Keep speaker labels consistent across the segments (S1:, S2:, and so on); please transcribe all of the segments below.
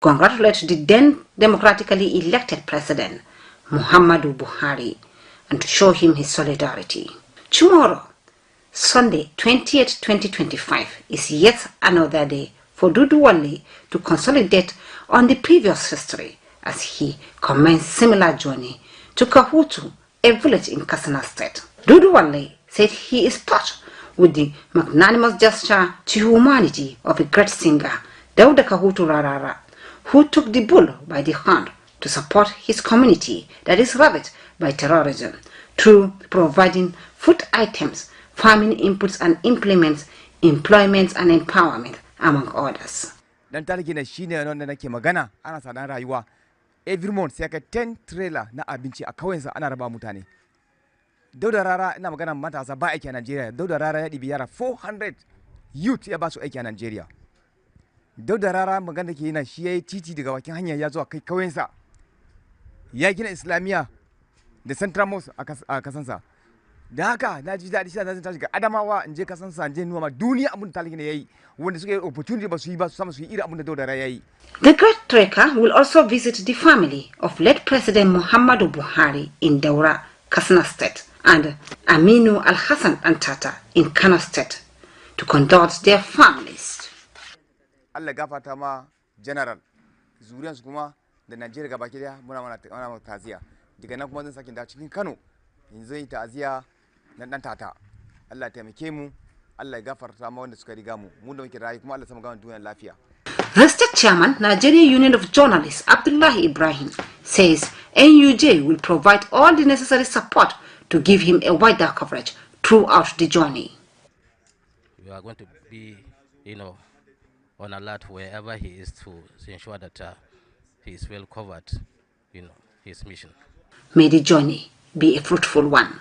S1: congratulate the then democratically elected president, Muhammadu Buhari, and to show him his solidarity. Tomorrow, Sunday, 20th, 2025, is yet another day for Dudu Wale to consolidate on the previous history as he commenced similar journey to Kahutu, a village in Katsina State. Dudu Wale said he is touched with the magnanimous gesture to humanity of a great singer, Dauda Kahutu Rarara, who took the bull by the horn to support his community that is ravaged by terrorism through providing food items, farming inputs and implements, employment and empowerment, among others.
S2: Dan taliki ne shine wanda nake magana ana sadan rayuwa every month sai ka 10 trailer na abinci a kauyensa ana raba mutane. Dauda Rara ina magana matasa ba aiki a Najeriya. Dauda Rara ya dibi yara 400 youth ya ba su aiki a Najeriya. Dauda Rara magana ke yana shi yayi titi daga bakin hanya ya zo kai kauyensa. Ya gina Islamiya da Central Mosque a kasansa. Da haka na ji daɗi shi zan tashi ga Adamawa in je kasansa in je nuna ma duniya abin da taliki ne yayi wanda suke opportunity ba su yi ba su samu su yi irin abin da Dauda Rara yayi.
S1: The great trekker will also visit the family of late President Muhammadu Buhari in Daura, Katsina State, and Aminu Al-Hassan Antata in Kano State to conduct their families.
S2: Allah gafarta ma general zuriyansu kuma da Najeriya gaba ki daya muna taziya. Daga nan kuma zan sake da cikin Kano in zai ta'aziya na dan tata. Allah ya taimake mu, Allah ya gafarta ma wanda suka riga mu, mu da muke rayu kuma Allah ya samu gawan duniyar lafiya.
S1: The state chairman, Nigerian Union of Journalists, Abdullahi Ibrahim, says NUJ will provide all the necessary support to give him a wider coverage throughout the journey.
S3: We are going to be, on alert wherever he is to ensure that he is well covered, his mission.
S1: May the journey be a fruitful one.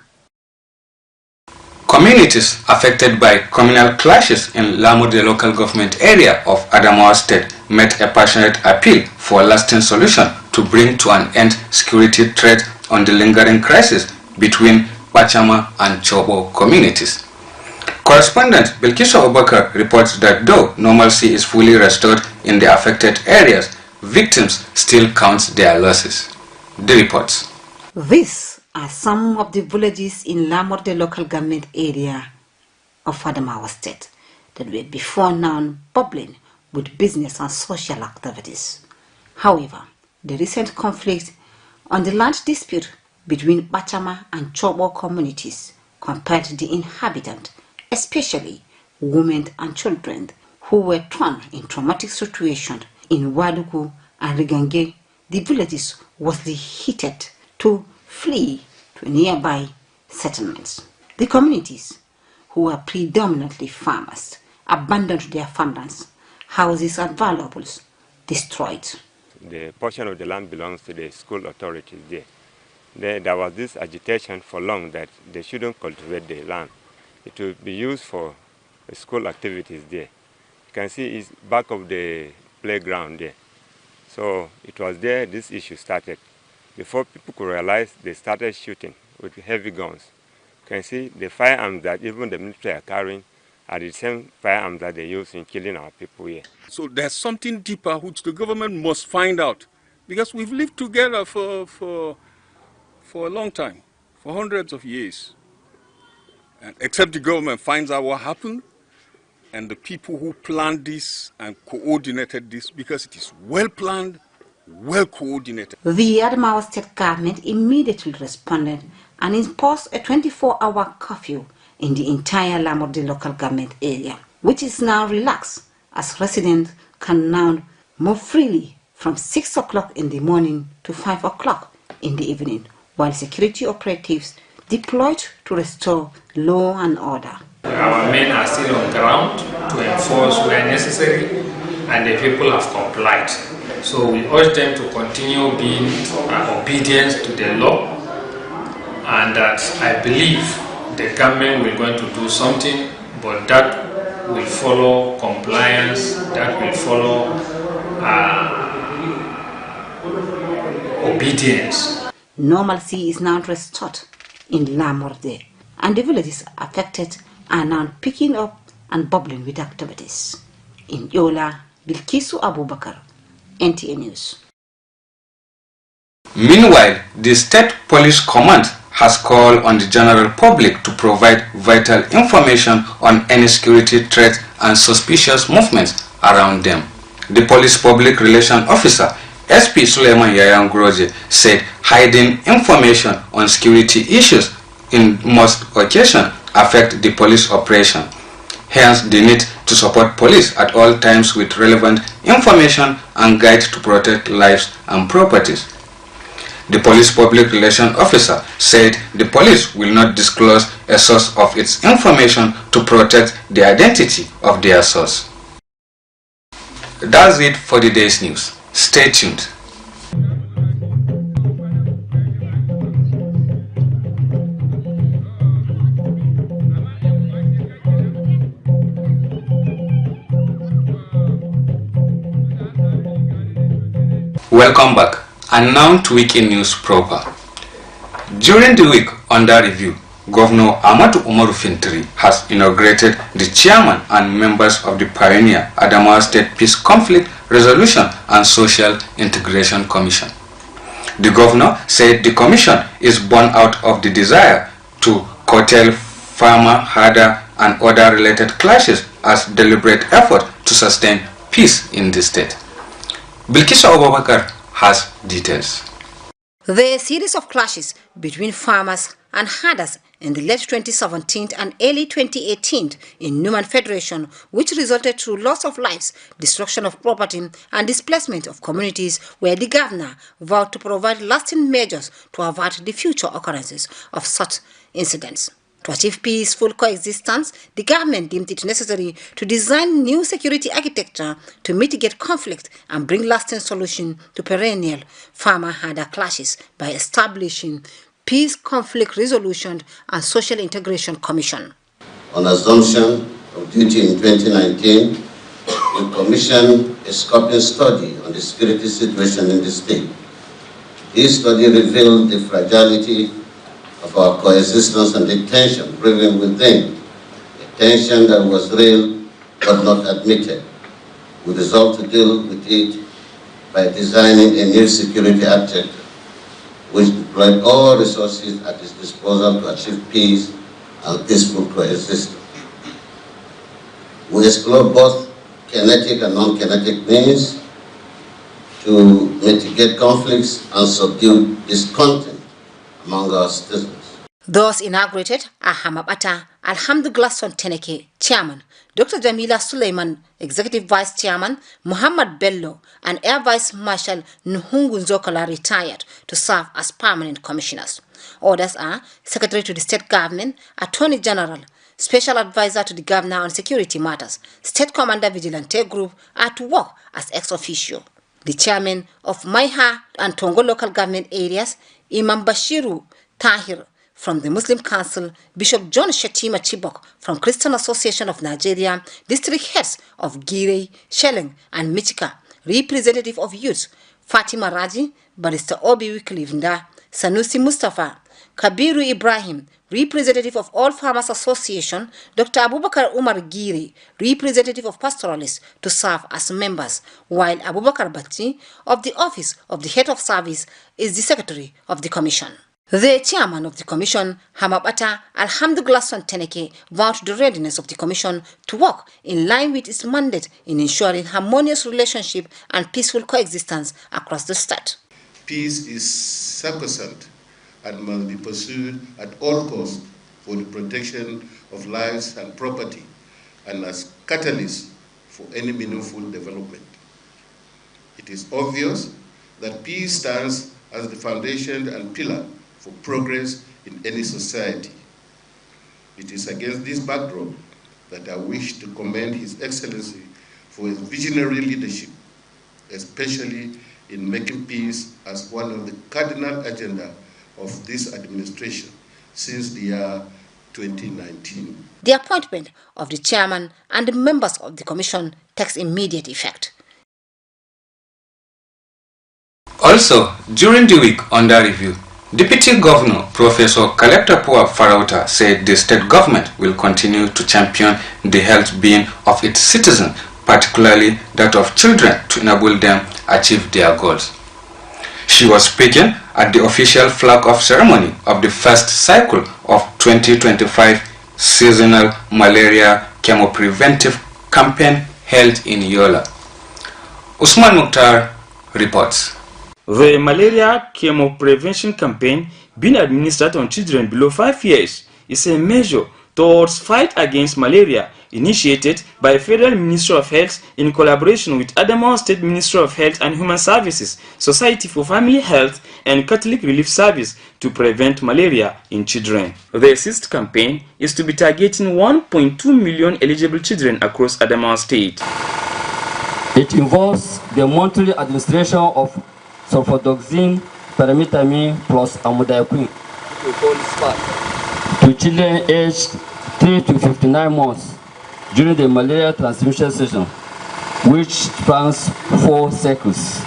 S4: Communities affected by communal clashes in Lamurde local government area of Adamawa State made a passionate appeal for a lasting solution to bring to an end security threat on the lingering crisis between Bachama and Chobo communities. Correspondent Bilkisu Abubakar reports that though normalcy is fully restored in the affected areas, victims still count their losses. The reports.
S1: These are some of the villages in Lamurde local government area of Adamawa State that were before now bubbling with business and social activities. However, the recent conflict on the land dispute between Bachama and Chobo communities compared the inhabitants, especially women and children who were thrown in traumatic situations in Waduku and Rigange. The villages was heated to flee to nearby settlements. The communities, who were predominantly farmers, abandoned their farmlands, houses and valuables destroyed.
S5: The portion of the land belongs to the school authorities there. There was this agitation for long that they shouldn't cultivate the land. It will be used for school activities there. You can see it's back of the playground there. So it was there this issue started. Before people could realize, they started shooting with heavy guns. You can see the firearms that even the military are carrying are the same firearms that they use in killing our people here.
S6: So there's something deeper which the government must find out, because we've lived together for a long time, for hundreds of years. And except the government finds out what happened, and the people who planned this and coordinated this, because it is well planned, well coordinated.
S1: The Adamawa State government immediately responded and imposed a 24-hour curfew in the entire Lamurde local government area, which is now relaxed as residents can now move freely from 6 o'clock in the morning to 5 o'clock in the evening, while security operatives deployed to restore law and order.
S7: Our men are still on ground to enforce where necessary, and the people have complied. So we urge them to continue being obedient to the law, and that I believe the government will going to do something, but that will follow compliance, that will follow obedience.
S1: Normalcy is now restored in Lamurde, and the villages affected are now picking up and bubbling with activities. In Yola, Bilkisu Abubakar, NTA News.
S4: Meanwhile, the State Police Command has called on the general public to provide vital information on any security threats and suspicious movements around them. The police public relations officer, SP Suleiman Yayan Groje, said hiding information on security issues in most occasions affect the police operation. Hence, the need to support police at all times with relevant information and guide to protect lives and properties. The police public relations officer said the police will not disclose a source of its information to protect the identity of their source. That's it for the day's news. Stay tuned. Welcome back, and now to weekend news proper. During the week under review, Governor Ahmadu Umaru Fintiri has inaugurated the chairman and members of the Pioneer Adamawa State Peace Conflict Resolution and Social Integration Commission. The governor said the commission is born out of the desire to curtail farmer, herder and other related clashes as deliberate effort to sustain peace in the state. Bilkisa Abubakar has details.
S1: The series of clashes between farmers and herders in the late 2017 and early 2018 in Numan Federation, which resulted through loss of lives, destruction of property and displacement of communities, where the governor vowed to provide lasting measures to avert the future occurrences of such incidents. To achieve peaceful coexistence, the government deemed it necessary to design new security architecture to mitigate conflict and bring lasting solution to perennial farmer-herder clashes by establishing Peace Conflict Resolution and Social Integration Commission.
S8: On assumption of duty in 2019, we commissioned a scoping study on the security situation in the state. This study revealed the fragility of our coexistence and the tension brewing within, a tension that was real but not admitted. We resolved to deal with it by designing a new security architecture which deployed all resources at its disposal to achieve peace and peaceful coexistence. We explored both kinetic and non-kinetic means to mitigate conflicts and subdue discontent among our citizens.
S1: Those inaugurated are Hamabata Alhamdulillah Teneke, Chairman, Dr. Jamila Suleiman, Executive Vice Chairman, Muhammad Bello, and Air Vice Marshal Nhungu Nzokola, retired, to serve as permanent commissioners. Others are Secretary to the State Government, Attorney General, Special Advisor to the Governor on Security Matters, State Commander Vigilante Group are to work as ex officio. The Chairman of Maiha and Tongo local government areas, Imam Bashiru Tahir from the Muslim Council, Bishop John Shatima Chibok from Christian Association of Nigeria, district heads of Girey, Shelling and Michika, representative of youth, Fatima Raji, Barrister Obi Wiklivnda, Sanusi Mustafa, Kabiru Ibrahim, representative of All Farmers Association, Dr. Abubakar Umar Giri, representative of Pastoralists, to serve as members, while Abubakar Bati of the Office of the Head of Service is the Secretary of the Commission. The chairman of the commission, Hamabata Alhamdulillah Teneke, vowed the readiness of the commission to work in line with its mandate in ensuring harmonious relationship and peaceful coexistence across the state.
S9: Peace is sacrosanct and must be pursued at all costs for the protection of lives and property and as catalyst for any meaningful development. It is obvious that peace stands as the foundation and pillar for progress in any society. It is against this backdrop that I wish to commend His Excellency for his visionary leadership, especially in making peace as one of the cardinal agenda of this administration since the year 2019.
S1: The appointment of the chairman and the members of the commission takes immediate effect.
S4: Also, during the week under review, Deputy Governor Professor Kalekta Farauta said the state government will continue to champion the health being of its citizens, particularly that of children, to enable them achieve their goals. She was speaking at the official flag-off ceremony of the first cycle of 2025 seasonal malaria chemopreventive campaign held in Yola. Usman Mukhtar reports.
S10: The malaria chemoprevention campaign being administered on children below 5 years is a measure towards fight against malaria initiated by Federal Ministry of Health in collaboration with Adamawa State Ministry of Health and Human Services, Society for Family Health and Catholic Relief Service to prevent malaria in children. The assist campaign is to be targeting 1.2 million eligible children across Adamawa State.
S11: It involves the monthly administration of sulfadoxine, pyrimethamine plus amodiaquine to children aged 3 to 59 months during the malaria transmission season, which spans 4 cycles.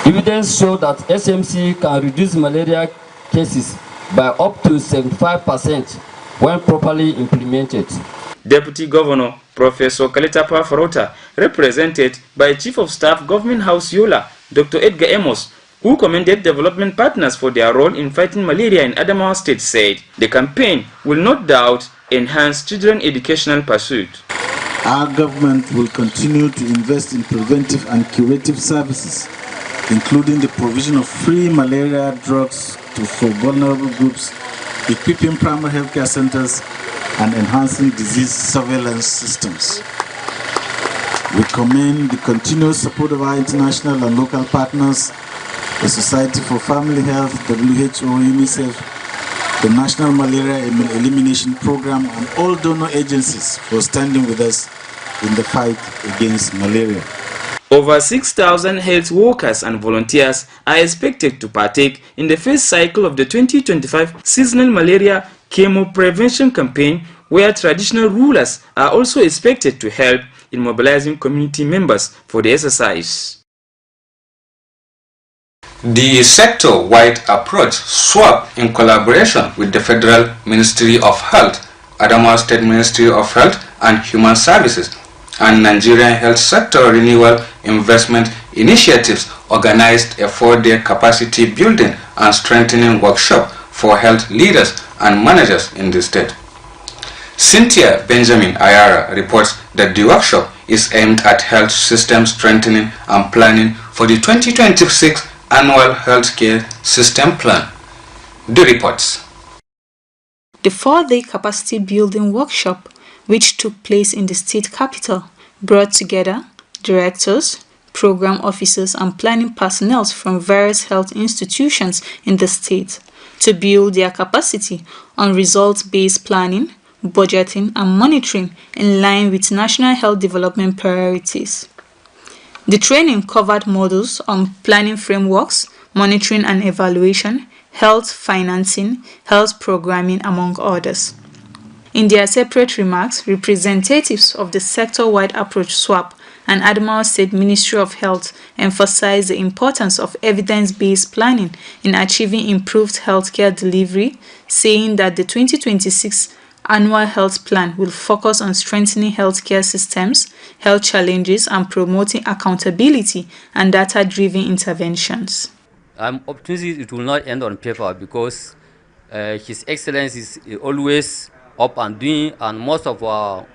S11: Evidence shows that SMC can reduce malaria cases by up to 75% when properly implemented.
S10: Deputy Governor Professor Kaletapa Farota, represented by Chief of Staff Government House Yola, Dr. Edgar Amos, who commended development partners for their role in fighting malaria in Adamawa State, said the campaign will not doubt enhance children educational pursuit.
S12: Our government will continue to invest in preventive and curative services, including the provision of free malaria drugs for vulnerable groups, equipping primary healthcare centers, and enhancing disease surveillance systems. We commend the continuous support of our international and local partners, the Society for Family Health, WHO, UNICEF, the National Malaria Elimination Program, and all donor agencies for standing with us in the fight against malaria.
S10: Over 6,000 health workers and volunteers are expected to partake in the first cycle of the 2025 seasonal malaria chemoprevention campaign, where traditional rulers are also expected to help in mobilizing community members for the exercise.
S4: The sector-wide approach, SWAP, in collaboration with the Federal Ministry of Health, Adamawa State Ministry of Health and Human Services, and Nigerian Health Sector Renewal Investment Initiatives, organized a 4-day capacity building and strengthening workshop for health leaders and managers in the state. Cynthia Benjamin Ayara reports that the workshop is aimed at health system strengthening and planning for the 2026 Annual Healthcare System Plan. The reports.
S13: The 4-day capacity building workshop, which took place in the state capital, brought together directors, program officers, and planning personnel from various health institutions in the state to build their capacity on results-based planning, budgeting, and monitoring in line with national health development priorities. The training covered modules on planning frameworks, monitoring and evaluation, health financing, health programming, among others. In their separate remarks, representatives of the sector-wide approach SWAP and Adamawa State Ministry of Health emphasized the importance of evidence-based planning in achieving improved healthcare delivery, saying that the 2026 Annual Health Plan will focus on strengthening healthcare systems, health challenges, and promoting accountability and data-driven interventions.
S11: I'm optimistic it will not end on paper because His Excellency is always up and doing, and most of our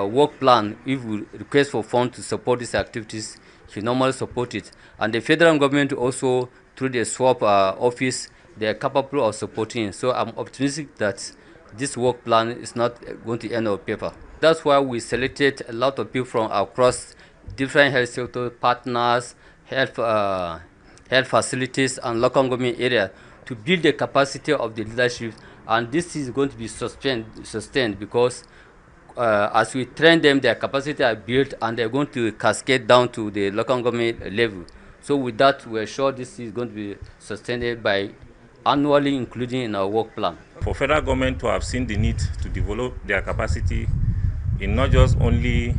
S11: work plan, if we request for funds to support these activities, he normally support it. And the federal government also, through the SWAP office, they are capable of supporting. So I'm optimistic that this work plan is not going to end on paper. That's why we selected a lot of people from across different health sector partners, health facilities, and local government area to build the capacity of the leadership. And this is going to be sustained because as we train them, their capacity are built and they're going to cascade down to the local government level. So with that, we're sure this is going to be sustained by annually including in our work plan.
S14: For federal government to have seen the need to develop their capacity in not just only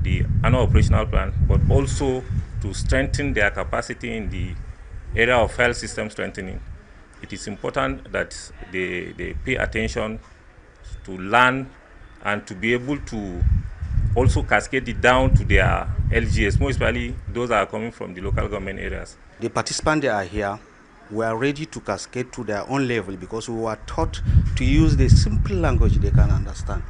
S14: the annual operational plan, but also to strengthen their capacity in the area of health system strengthening, it is important that they pay attention to learn and to be able to also cascade it down to their LGS, most especially those that are coming from the local government areas.
S15: The participants that are here were ready to cascade to their own level because we were taught to use the simple language they can understand.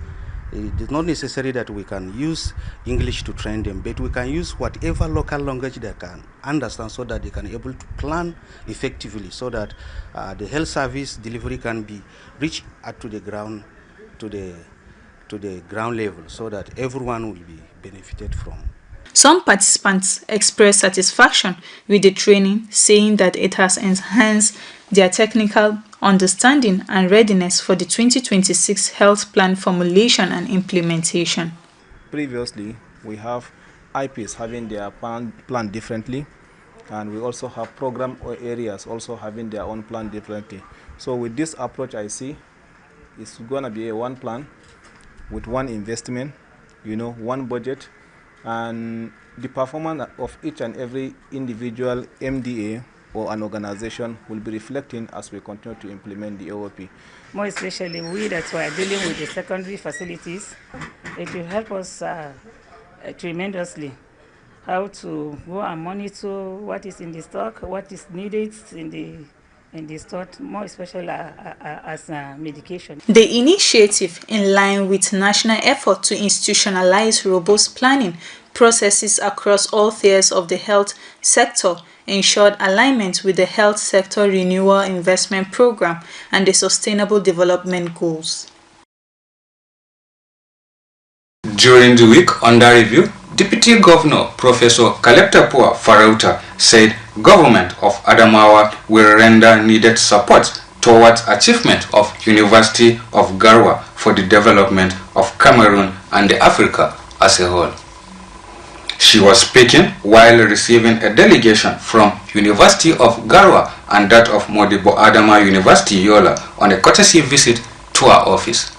S15: It is not necessary that we can use English to train them, but we can use whatever local language they can understand so that they can be able to plan effectively so that the health service delivery can be reached up to the ground, to the ground level so that everyone will be benefited from.
S13: Some participants expressed satisfaction with the training, saying that it has enhanced their technical understanding and readiness for the 2026 health plan formulation and implementation.
S16: Previously, we have IPs having their plan differently, and we also have program areas also having their own plan differently. So with this approach, I see it's going to be a one plan with one investment, one budget, and the performance of each and every individual MDA or an organization will be reflecting as we continue to implement the OOP.
S17: More especially we that are dealing with the secondary facilities, it will help us tremendously how to go and monitor what is in the stock, what is needed in the stock, more especially as medication.
S13: The initiative, in line with national effort to institutionalize robust planning processes across all spheres of the health sector, ensured alignment with the health sector renewal investment program and the sustainable development goals.
S4: During the week under review, Deputy Governor Professor Kaleptapua Farauta said government of Adamawa will render needed support towards achievement of University of Garwa for the development of Cameroon and Africa as a whole. She was speaking while receiving a delegation from University of Garwa and that of Modibo Adama University Yola on a courtesy visit to our office.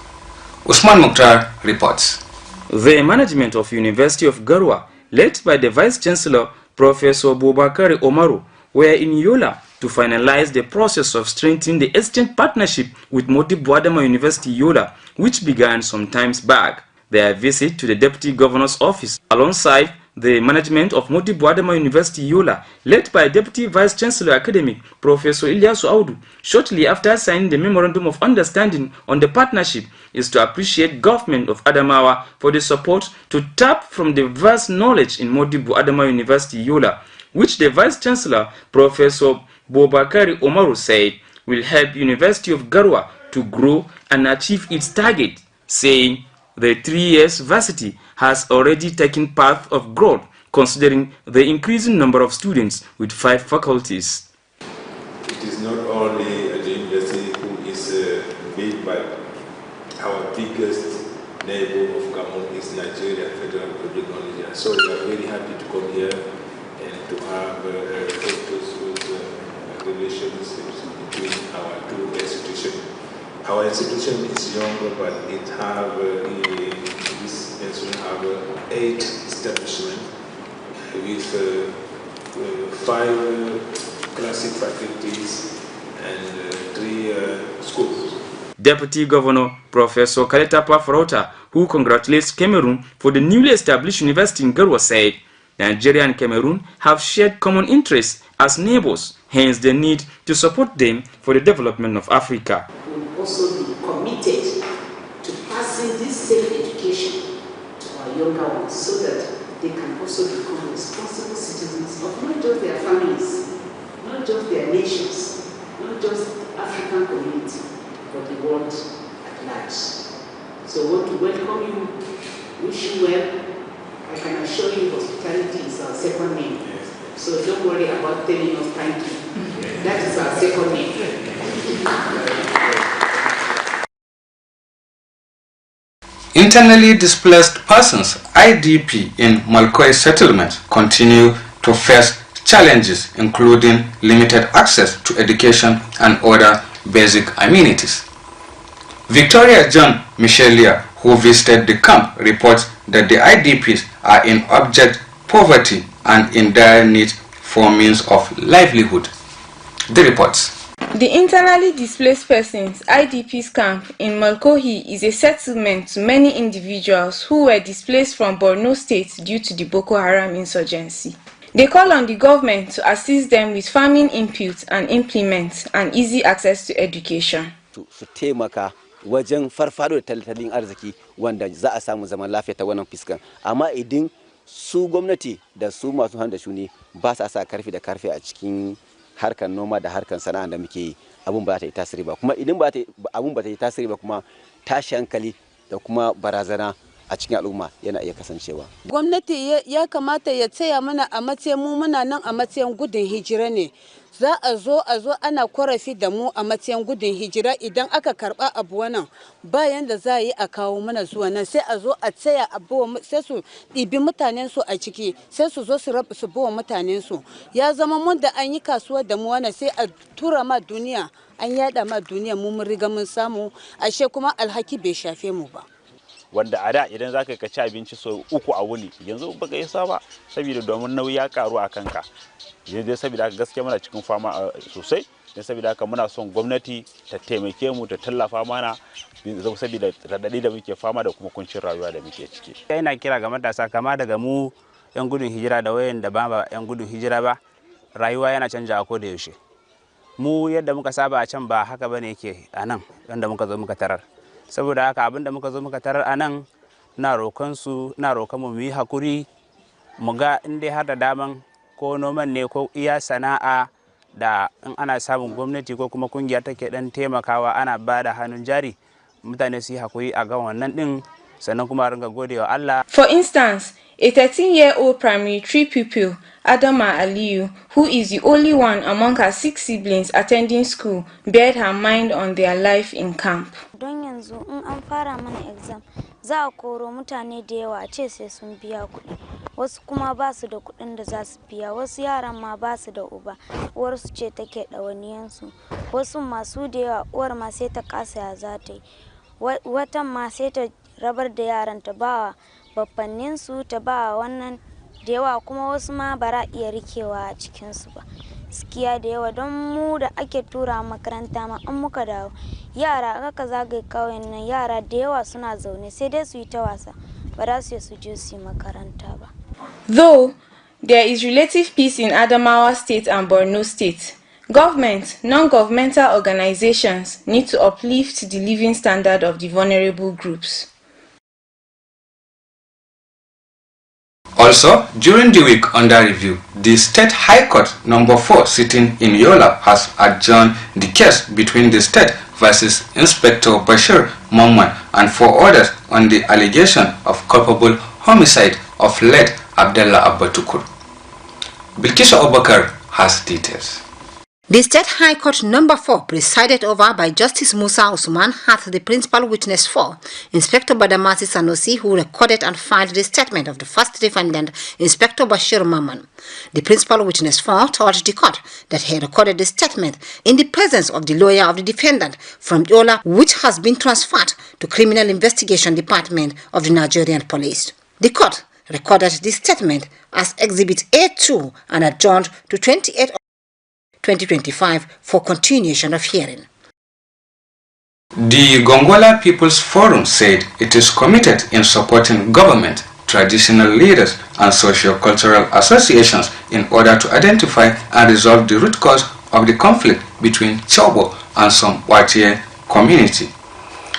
S4: Usman Mukhtar reports.
S10: The management of University of Garwa, led by the Vice Chancellor Professor Bobakari Omaru, were in Yola to finalize the process of strengthening the extant partnership with Modibo Adama University Yola, which began some time back. Their visit to the Deputy Governor's office alongside the management of Modibo Adama University Yola, led by Deputy Vice Chancellor Academic Professor Ilyasu Audu, shortly after signing the Memorandum of Understanding on the partnership, is to appreciate government of Adamawa for the support to tap from the vast knowledge in Modibo Adama University Yola, which the Vice Chancellor Professor Bobakari Omaru said will help University of Garwa to grow and achieve its target, saying the 3 years varsity has already taken path of growth, considering the increasing number of students with 5 faculties.
S18: It is not only the university who is made by our biggest neighbor of Cameroon is Nigeria, Federal Republic of Nigeria. So we are very happy to come here and to have relationships between our two institutions. Our institution is younger, but it have this institution have 8 establishments with 5 classic faculties and 3 schools.
S10: Deputy Governor Professor Kaletapa Farauta, who congratulates Cameroon for the newly established university in Garwa, said Nigeria and Cameroon have shared common interests as neighbors, hence the need to support them for the development of Africa.
S19: We will also be committed to passing this same education to our younger ones so that they can also become responsible citizens of not just their families, not just their nations, not just the African community, but the world at large. So I want to welcome you, wish you well. I can assure you hospitality is our second name. So don't worry about telling us thank you. That is our second name.
S4: Internally displaced persons, IDP, in Malkoy settlement continue to face challenges including limited access to education and other basic amenities. Victoria John Michelia, who visited the camp, reports that the IDPs are in abject poverty and in dire need for means of livelihood. The reports.
S20: The internally displaced persons IDPs camp in Malkohi is a settlement to many individuals who were displaced from Borno State due to the Boko Haram insurgency. They call on the government to assist them with farming inputs and implements and easy access to education.
S21: Su taimaka wajen farfado da tattalin arziki wanda za a samu zaman lafiya ta wannan fiskan. Amma idan su gwamnati da su masu hannu da shuni ba sa karfi da karfi a cikin harkar noma da harkar sana'a da muke yi, abun ba ta yi tasiri ba. Kuma idan abun ba ta yi tasiri ba, kuma tashi hankali da kuma barazana a cikin al'umma yana iya kasancewa.
S22: Gwamnati ya kamata ya tsaya mana a matsayin mu muna nan a matsayin gudun hijira ne. Za a zo ana korafi da mu a matsayin gudun hijira idan aka karba abu wannan bayan da za a yi a kawo mana zuwa nan sai a zo a tsaya sai su ɗibi mutanen su a ciki sai su zo su bawa mutanen su. Ya zama mun da an yi kasuwa da mu wannan sai a tura ma duniya an yada ma duniya mu mun riga mun samu ashe kuma alhaki bai shafe mu ba.
S23: Wanda a da idan za ka ci abinci sau 3 a wuni yanzu baka yi ba saboda domin nauyi ya karu a kanka. Yanzu saboda haka gaskiya muna cikin fama sosai, dan saboda haka muna son gwamnati ta taimake mu ta tallafa mana saboda radadi da muke fama da kuma kuncin rayuwa da muke ciki. Ina kira ga matasa kama daga mu yan gudun hijira da wayan da ba yan gudun hijira ba, rayuwa yana canja a koda yaushe. Mu yadda muka saba a can ba haka bane yake a nan wanda muka zo muka tarar. Saboda haka abinda muka zo muka tarar a nan na roƙon mu yi hakuri mu ga in dai har da daman ko noman ne ko iya sana'a da in ana samun gwamnati ko kuma kungiya take dan taimakawa ana ba da hannun jari mutane su yi hakuri a ga wannan din sannan kuma ringa godewa Allah.
S20: For instance, a 13-year-old primary 3 pupil, Adama Aliyu, who is the only one among her 6 siblings attending school, bared her mind on their life in camp.
S24: Don yanzu in an fara mana exam, za a koro mutane da yawa a ce sai sun biya kuɗi. Wasu kuma ba su da kuɗin da za su biya, wasu yaran ma ba su da uba, uwarsu ce take ɗawainiyansu. Wasu masu da yawa uwar ma sai ta kasa ya za ta yi. Watan ma sai ta rabar da yaran ta ba babbanninsu ta ba wannan da yawa kuma wasu ma bara iya rikewa a cikinsu ba. Gaskiya da yawa don mu da ake tura makaranta ma an muka dawo yara aka zagaye kauyen nan yara da yawa suna zaune sai dai su yi ta wasa ba za su je su yi makaranta ba.
S20: Though there is relative peace in Adamawa State and Borno State, government, non-governmental organizations need to uplift the living standard of the vulnerable groups.
S4: Also, during the week under review, the State High Court number 4 sitting in Yola has adjourned the case between the state versus Inspector Bashir Mamman and 4 others on the allegation of culpable homicide of late Abdullah Abbatukur. Bilkisha Obakar has details.
S1: The State High Court number 4, presided over by Justice Musa Usman, had the principal witness for Inspector Badamasi Sanusi, who recorded and filed the statement of the first defendant, Inspector Bashir Mamman. The principal witness for told the court that he recorded the statement in the presence of the lawyer of the defendant from Yola, which has been transferred to Criminal Investigation Department of the Nigerian Police. The court recorded the statement as Exhibit A2 and adjourned to 28 2025 for continuation of hearing.
S4: The Gongola People's Forum said it is committed in supporting government, traditional leaders and socio-cultural associations in order to identify and resolve the root cause of the conflict between Chobo and some Watie community.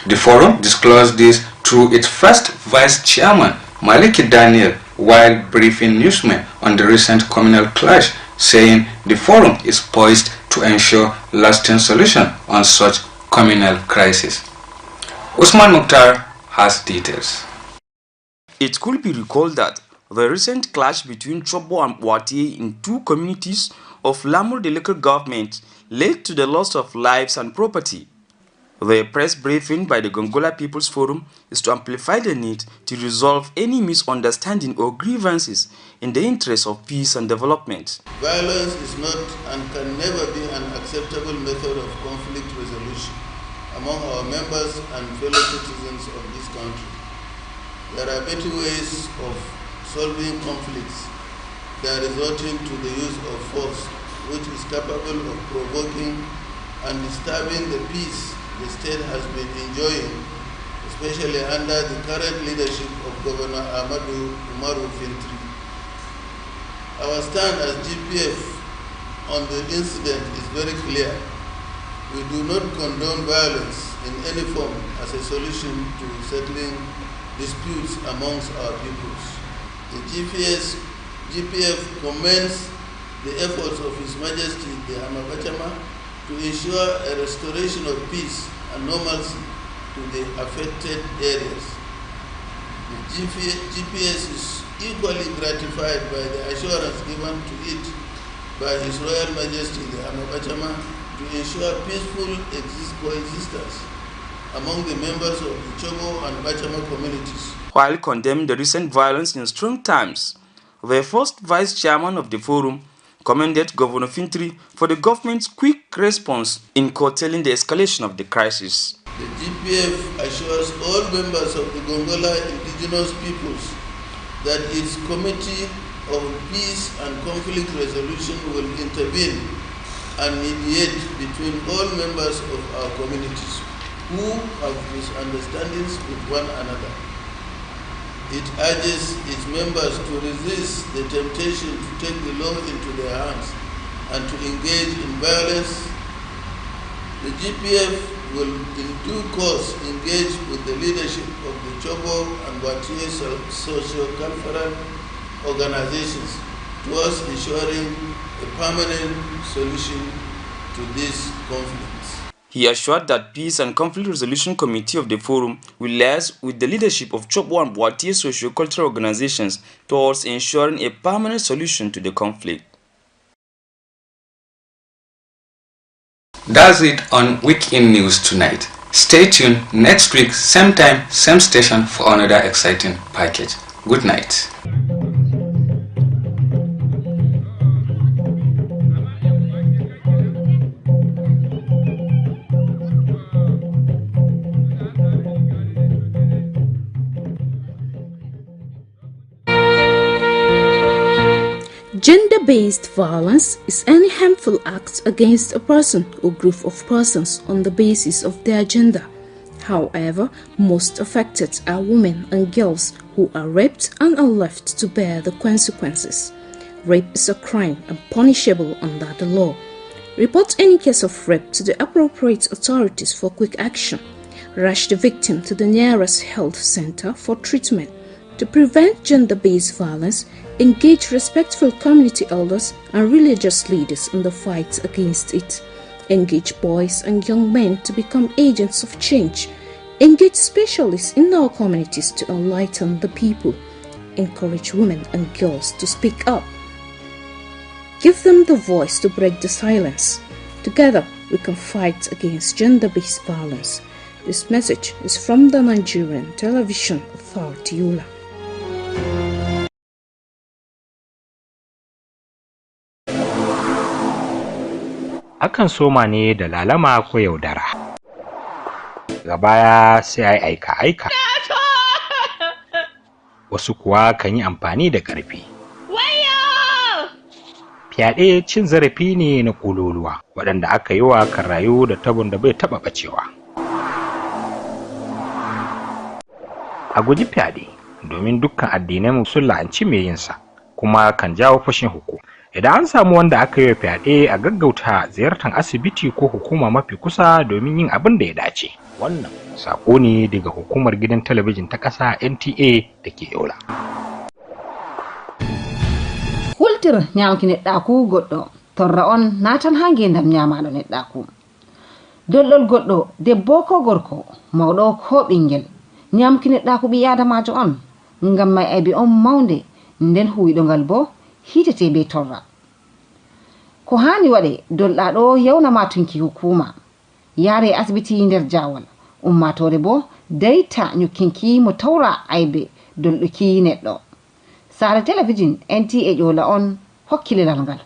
S4: The forum disclosed this through its first vice chairman, Maliki Daniel, while briefing newsmen on the recent communal clash, saying the forum is poised to ensure lasting solution on such communal crisis. Usman Mukhtar has details.
S10: It could be recalled that the recent clash between Chobo and Watie in 2 communities of Lamur local government led to the loss of lives and property. The press briefing by the Gongola People's Forum is to amplify the need to resolve any misunderstanding or grievances in the interest of peace and development.
S9: Violence is not and can never be an acceptable method of conflict resolution among our members and fellow citizens of this country. There are better ways of solving conflicts than resorting to the use of force, which is capable of provoking and disturbing the peace the state has been enjoying, especially under the current leadership of Governor Ahmadu Umaru Fintri. Our stand as GPF on the incident is very clear. We do not condone violence in any form as a solution to settling disputes amongst our peoples. The GPF commends the efforts of His Majesty the Amabachama to ensure a restoration of peace and normalcy to the affected areas. The GPS is equally gratified by the assurance given to it by His Royal Majesty the Amabachama to ensure peaceful coexistence among the members of the Chobo and Bachama communities.
S10: While condemning the recent violence in strong terms, the first vice chairman of the forum commended Governor Fintri for the government's quick response in curtailing the escalation of the crisis.
S9: The GPF assures all members of the Gongola indigenous peoples that its Committee of Peace and Conflict Resolution will intervene and mediate between all members of our communities who have misunderstandings with one another. It urges its members to resist the temptation to take the law into their hands and to engage in violence. The GPF will in due course engage with the leadership of the Chobo and Batiye socio-cultural organizations towards ensuring a permanent solution to this conflict.
S10: He assured that Peace and Conflict Resolution Committee of the Forum will liaise with the leadership of Chobo and Bwatiye socio-cultural organizations towards ensuring a permanent solution to the conflict.
S4: That's it on Weekend News tonight. Stay tuned next week, same time, same station for another exciting package. Good night.
S2: Gender-based violence is any harmful act against a person or group of persons on the basis of their gender. However, most affected are women and girls who are raped and are left to bear the consequences. Rape is a crime and punishable under the law. Report any case of rape to the appropriate authorities for quick action. Rush the victim to the nearest health center for treatment. To prevent gender-based violence, engage respectful community elders and religious leaders in the fight against it. Engage boys and young men to become agents of change. Engage specialists in our communities to enlighten the people. Encourage women and girls to speak up. Give them the voice to break the silence. Together, we can fight against gender-based violence. This message is from the Nigerian Television Authority, ULA.
S3: Akan soma ne da lalama ko yaudara. Gabaya sai ai aika-aika. Wasu kuwa kan yi amfani da ƙarfi. Fyaɗe cin zarafi ne na ƙololuwa, waɗanda aka yi wa kan rayu da tabon da bai taɓa ɓacewa. A guji fyaɗe, domin dukkan addinai sun la'anci mai yinsa, kuma kan jawo fashin hukuma. Idan an samu wanda aka yi wa fyaɗe, a gaggauta ziyartar asibiti ko hukuma mafi kusa domin yin abin da ya dace. Wannan sako ne daga hukumar gidan talabijin ta ƙasa NTA da ke Yola.
S1: Hultir nyamki neɗɗaku goɗɗo torra on natan ha ngendam nyamaɗo neɗɗaku. Dollol goɗɗo debbo ko gorko mawɗo ko ɓingel nyamki neɗɗaku ɓi adamajo on ngam mai aibe on mawnde nden huwiɗongal bo hitete be torra. Ko hani waɗe dolɗaɗo yawnama tunki hukuma yare asibiti nder jawal ummatore bo dayta nyukkinki mo tawra aibe dolɗuki neɗɗo. Sare televijin NTA Yola on hokki lelal ngal.